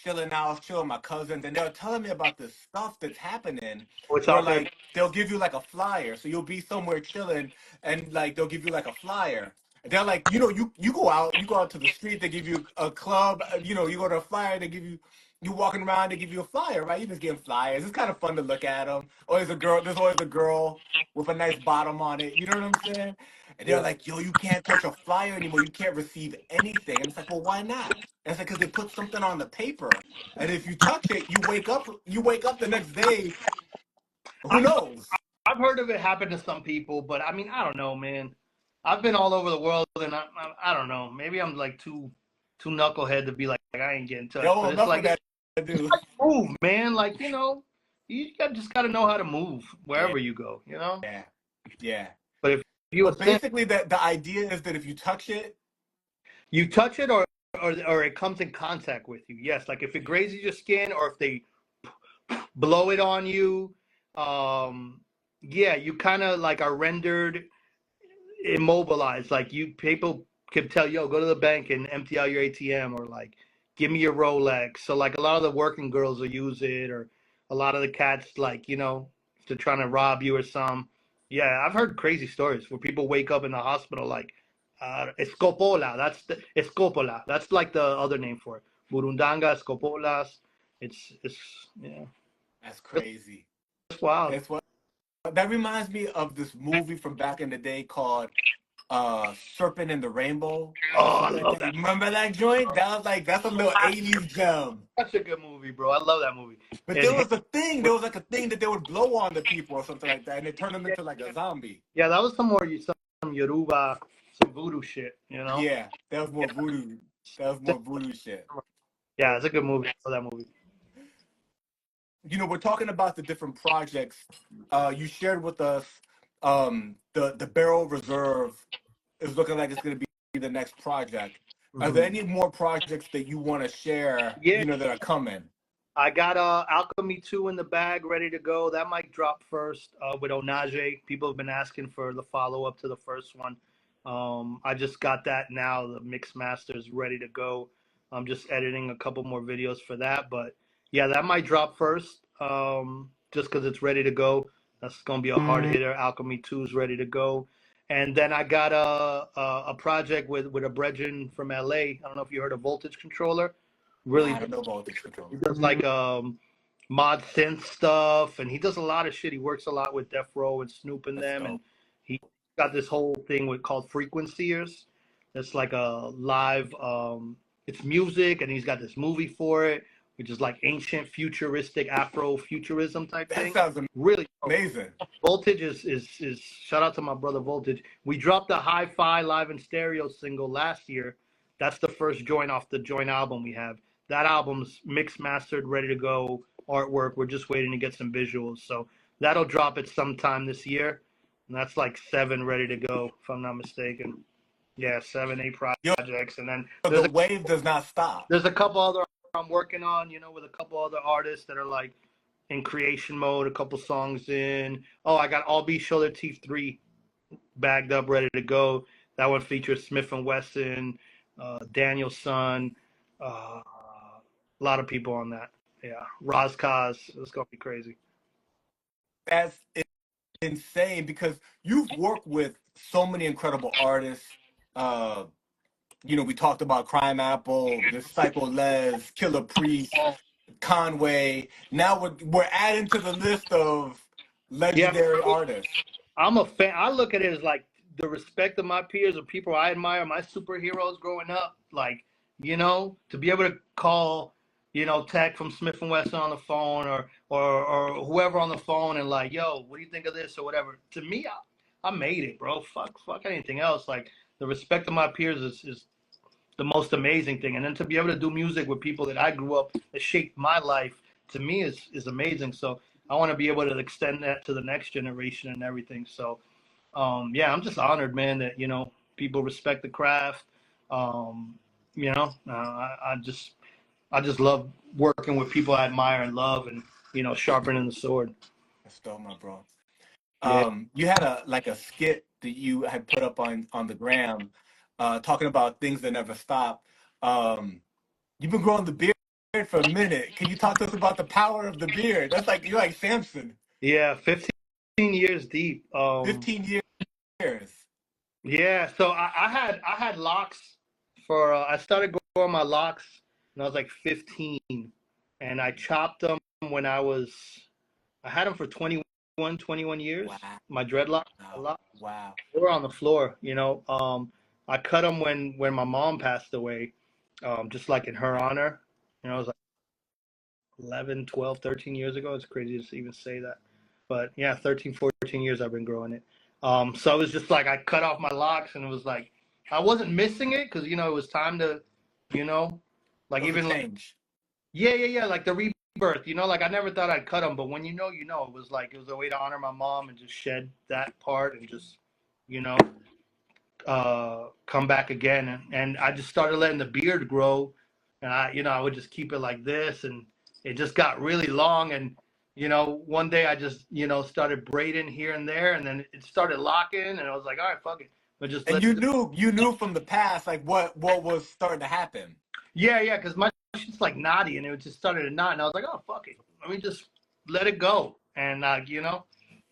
chilling out, I was chilling with my cousins, and they were telling me about this stuff that's happening. What's Where out there? like they'll give you like a flyer, so you'll be somewhere chilling, and like they'll give you like a flyer. And they're like, you go out to the street, they give you a club, you go to a flyer, they give you. You walking around, they give you a flyer, right? You just getting flyers. It's kind of fun to look at them. There's always a girl with a nice bottom on it. You know what I'm saying? And they're like, yo, you can't touch a flyer anymore. You can't receive anything. And it's like, well, why not? And it's like, because they put something on the paper. And if you touch it, you wake up the next day. Who knows? I've heard of it happen to some people, but I mean, I don't know, man. I've been all over the world, and I don't know. Maybe I'm like too knucklehead to be like I ain't getting touched. Yo, but it's like, that I do. move, man. Like just got to know how to move wherever you go. Yeah. But if you basically the idea is that if you touch it, or it comes in contact with you. Yes, like if it grazes your skin or if they blow it on you, you kind of like are rendered immobilized. Like people can tell, yo, go to the bank and empty out your ATM, or like give me your Rolex. So like a lot of the working girls will use it, or a lot of the cats, like, if they're trying to rob you or some. Yeah, I've heard crazy stories where people wake up in the hospital like escopola. Escopola. That's like the other name for it. Burundanga, escopolas. It's yeah. That's crazy. That's wild. That's what. That reminds me of this movie from back in the day called Serpent in the Rainbow. Oh, I love that. Remember that joint? That's a little 80s gem. That's a good movie, bro. I love that movie. But there was like a thing that they would blow on the people or something like that, and it turned them into like a zombie. Yeah, that was some Yoruba, some voodoo shit, Yeah, that was more voodoo. That was more voodoo shit. Yeah, it's a good movie. I love that movie. We're talking about the different projects. You shared with us the Barrel Reserve is looking like it's going to be the next project. Mm-hmm. Are there any more projects that you want to share, that are coming? I got Alchemy 2 in the bag, ready to go. That might drop first with Onaje. People have been asking for the follow-up to the first one. I just got that now. The mix master is ready to go. I'm just editing a couple more videos for that. But, yeah, that might drop first just because it's ready to go. That's going to be a hard hitter. Alchemy 2 is ready to go. And then I got a project with a brethren from LA. I don't know if you heard of Voltage Controller. Really, I don't know about this he controller. does like mod synth stuff, and he does a lot of shit. He works a lot with Death Row and Snoop and That's them, and dope. he got this whole thing called Frequenciers. That's like a live. It's music, and he's got this movie for it, which is like ancient futuristic Afro futurism type That thing. sounds Really dope. amazing. Voltage is shout out to my brother Voltage. We dropped the Hi-Fi live and stereo single last year. That's the first joint off the joint album we have. That album's mixed, mastered, ready to go, artwork. We're just waiting to get some visuals. So that'll drop it sometime this year. And that's like 7 ready to go, if I'm not mistaken. Yeah, 7, 8 Yo, projects. And then the wave does not stop. there's a couple other I'm working on, with a couple other artists that are like in creation mode, a couple songs in. Oh, I got All Be Shoulder Teeth 3 bagged up, ready to go. That one features Smith and Wesson, Daniel Son, a lot of people on that. Yeah, Rozkaz. It's gonna be crazy. That's insane because you've worked with so many incredible artists. We talked about Crime Apple, the Psycho Les, Killah Priest, Conway. Now we're adding to the list of Yeah, legendary artists. I'm a fan. I look at it as like the respect of my peers or people I admire, my superheroes growing up. Like, to be able to call, Tech from Smith and Wesson on the phone or whoever on the phone and like, yo, what do you think of this or whatever? To me, I made it, bro. Fuck anything else. Like the respect of my peers is the most amazing thing. And then to be able to do music with people that I grew up that shaped my life to me is amazing. So I want to be able to extend that to the next generation and everything. So yeah, I'm just honored, man, that people respect the craft. I just love working with people I admire and love, and sharpening the sword. That's dope, my bro. Yeah, You had a skit that you had put up on the gram, talking about things that never stop. You've been growing the beard for a minute. Can you talk to us about the power of the beard? That's like you're like Samson. yeah, 15 years deep. 15 years. Yeah, so I had locks for I started growing my locks when I was like 15, and I chopped them when I had them for 21 years. Wow. My dreadlocks, Wow. they were on the floor. I cut them when my mom passed away, just like in her honor. It was like 11, 12, 13 years ago. It's crazy to even say that. But yeah, 13, 14 years I've been growing it. So it was just like I cut off my locks and it was like I wasn't missing it because it was time to, like even like, change. yeah, like the rebirth. Like I never thought I'd cut them, but when you know, it was like it was a way to honor my mom and just shed that part and just, you know, come back again. And I just started letting the beard grow, and I would just keep it like this, and it just got really long. And one day I just started braiding here and there, and then it started locking, and I was like, all right, fuck it. But just And you knew from the past like what was starting to happen. yeah, because my shit's like knotty, and it just started to knot, and I was like, oh fuck it, let me just let it go. And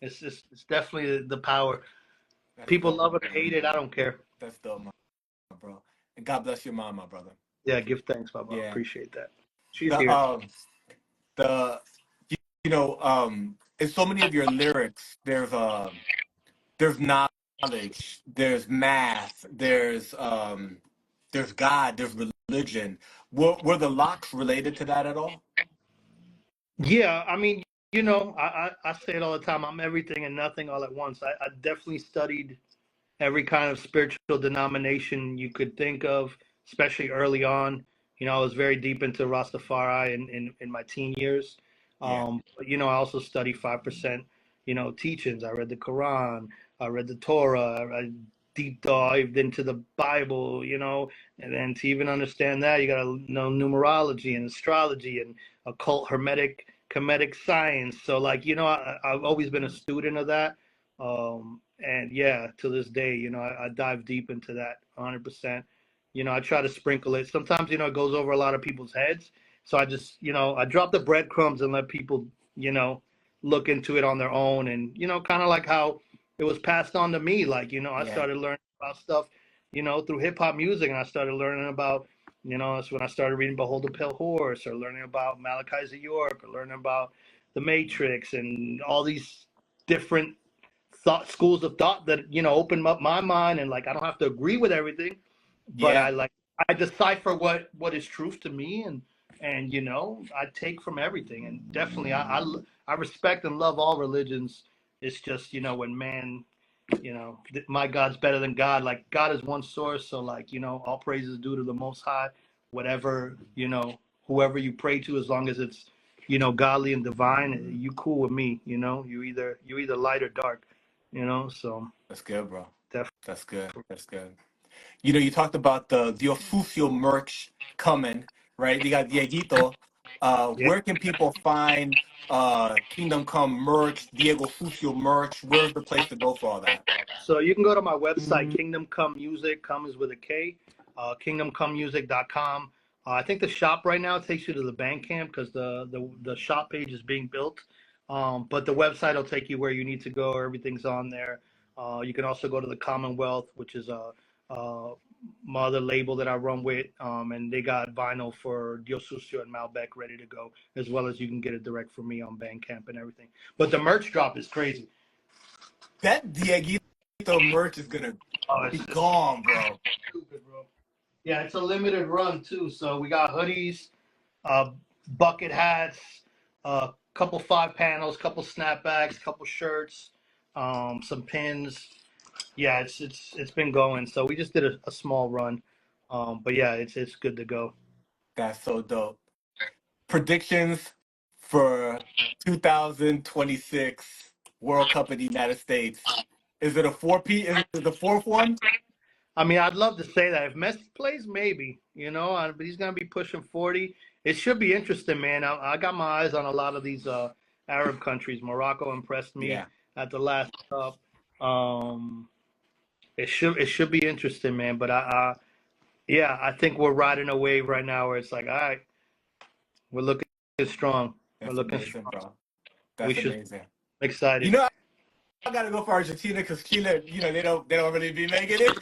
it's definitely the power. That's People dope, love it, hate it, I don't care. That's dope, my bro. And God bless your mom, my brother. Yeah, give thanks, Baba. Yeah. Appreciate that. She's The here. the in so many of your lyrics, there's knowledge, there's math, there's God, there's religion. Were the locks related to that at all? Yeah, I mean, I say it all the time. I'm everything and nothing all at once. I definitely studied every kind of spiritual denomination you could think of, especially early on. I was very deep into Rastafari in my teen years. Yeah. But, I also studied 5%, teachings. I read the Quran, I read the Torah, I deep dived into the Bible, and then to even understand that, you got to know numerology and astrology and occult, hermetic, Kemetic science. So, like, I've always been a student of that. And yeah, to this day, I dive deep into that 100%. I try to sprinkle it. Sometimes, it goes over a lot of people's heads. So I just, I drop the breadcrumbs and let people, look into it on their own. And, kind of like how it was passed on to me. Like, I started learning about stuff, through hip hop music, and I started learning about, You know, that's when I started reading Behold the Pale Horse, or learning about Malachi Z. York, or learning about The Matrix, and all these different schools of thought that, you know, opened up my mind. And like, I don't have to agree with everything, but Yeah. I decipher what is truth to me, and you know, I take from everything. And definitely I respect and love all religions. It's just, you know, when man, you know, my God's better than God. Like, God is one source, so like, you know, all praise is due to the Most High. Whatever, you know, whoever you pray to, as long as it's, you know, godly and divine, you cool with me. You know, you either light or dark. You know, so That's good, bro. definitely. That's good. That's good. You know, you talked about the official merch coming, right? You got Dieguito. Yeah. Where can people find Kingdom Come merch, Diego Sucio merch? Where's the place to go for all that? So you can go to my website, Kingdom Come Music. Come is with a K. KingdomComeMusic.com. I think the shop right now takes you to the Bandcamp because the shop page is being built. But the website will take you where you need to go. Everything's on there. You can also go to the Commonwealth, which is my other label that I run with, and they got vinyl for Dios Sucio and Malbec ready to go, as well as you can get it direct from me on Bandcamp and everything. But the merch drop is crazy. That Dieguito merch is gonna be It's gone, bro. stupid, bro. Yeah, it's a limited run too. So we got hoodies, bucket hats, a couple 5 panels, couple snapbacks, couple shirts, some pins. Yeah, it's been going. So we just did a small run, but yeah, it's good to go. That's so dope. Predictions for 2026 World Cup in the United States. Is it a 4P? Is it the fourth one? I mean, I'd love to say that if Messi plays, maybe, you know, but he's gonna be pushing 40. It should be interesting, man. I got my eyes on a lot of these Arab countries. Morocco impressed me Yeah. at the last cup. Um, it should be interesting, man. But yeah, I think we're riding a wave right now where it's like, all right, we're looking strong. We're That's looking amazing, strong. bro. We That's should. amazing. I'm excited. You know, I gotta go for Argentina because Chile, you know, they don't really be making it.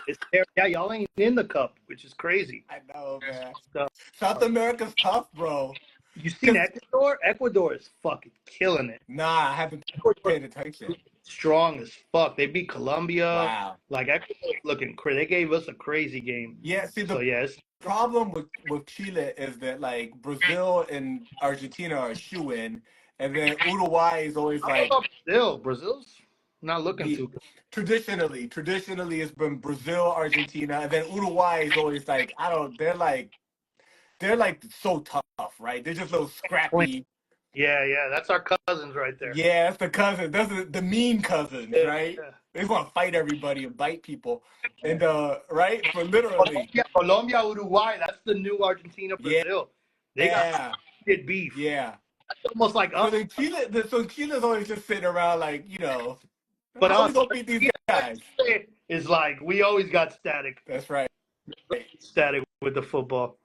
It's there. Yeah, y'all ain't in the cup, which is crazy. I know, man. So, South America's tough, bro. you seen Cause Ecuador? Ecuador is fucking killing it. nah, I haven't Ecuador paid attention. strong as fuck. They beat Colombia. Wow. Like, Ecuador's looking crazy. They gave us a crazy game. Yeah, see, So the yeah, problem with Chile is that like Brazil and Argentina are a shoe-in, and then Uruguay is always how like about Brazil? Brazil's not looking the too good. traditionally it's been Brazil, Argentina, and then Uruguay is always like I don't. They're like so tough, right? They're just a little scrappy. Yeah, that's our cousins right there. Yeah, that's the cousin. That's the mean cousins, Yeah, right? yeah. They want to fight everybody and bite people, and right for literally, Colombia, Uruguay. That's the new Argentina, yeah, Brazil. They got yeah, good beef. yeah. It's almost like So us. then Chile's always just sitting around like, you know, But how we us gonna beat these guys? is like we always got static, That's right. static with the football.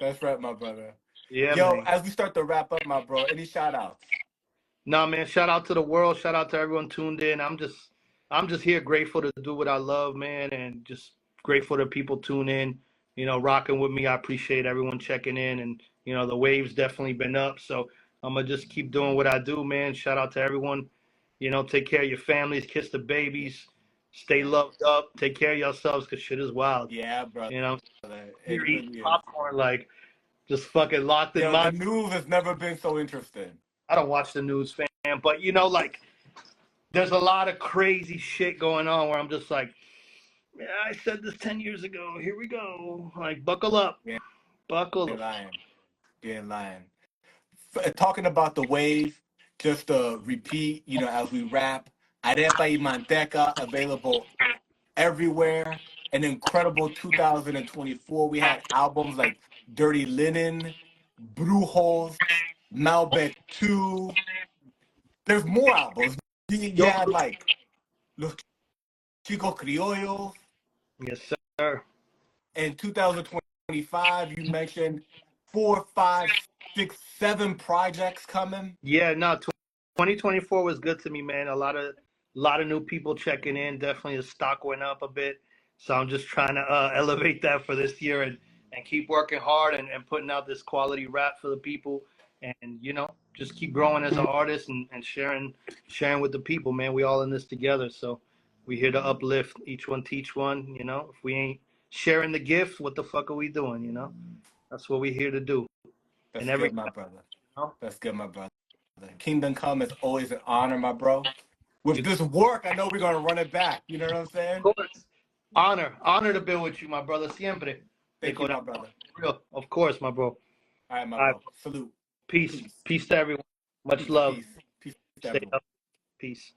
That's right, my brother. Yeah, Yo, man. as we start to wrap up, my bro, any shout outs? Nah, man. Shout out to the world. Shout out to everyone tuned in. I'm just here, grateful to do what I love, man, and just grateful that people tune in. You know, rocking with me. I appreciate everyone checking in, and you know, the wave's definitely been up. So I'm gonna just keep doing what I do, man. Shout out to everyone. You know, take care of your families, kiss the babies, stay loved up, take care of yourselves, cause shit is wild. Yeah, brother. You know, It you're eating really is. popcorn like just fucking locked in Yo, the my. news has never been so interesting. I don't watch the news, fam, but you know, like there's a lot of crazy shit going on where I'm just like, yeah, I said this 10 years ago. Here we go. Like, buckle up, Yeah, buckle you're up. lying. You're lying. Talking about the wave, just to repeat, you know, as we wrap, Arepa y Manteca available everywhere. An incredible 2024. We had albums like Dirty Linen, Brujos, Malbec 2. There's more albums. You Yo, had like Los Chicos Criollos. yes, sir. In 2025, you mentioned 4, 5, 6, 7 projects coming. Yeah, no, 2024 was good to me, man. A lot of new people checking in. Definitely the stock went up a bit. So I'm just trying to elevate that for this year and keep working hard and putting out this quality rap for the people. And, you know, just keep growing as an artist and sharing with the people, man. We all in this together. So we here to uplift, each one teach one, you know. If we ain't sharing the gift, what the fuck are we doing, you know? That's what we're here to do. That's And good, my brother. you know? That's good, my brother. Kingdom Come is always an honor, my bro. With this work, I know we're gonna run it back. You know what I'm saying? Of course. Honor to be with you, my brother. Siempre. Thank you, my brother. Real. Of course, my bro. All right, my All right. bro. Salute. Peace. Peace to everyone. Much love. Peace to Stay everyone. up. Peace.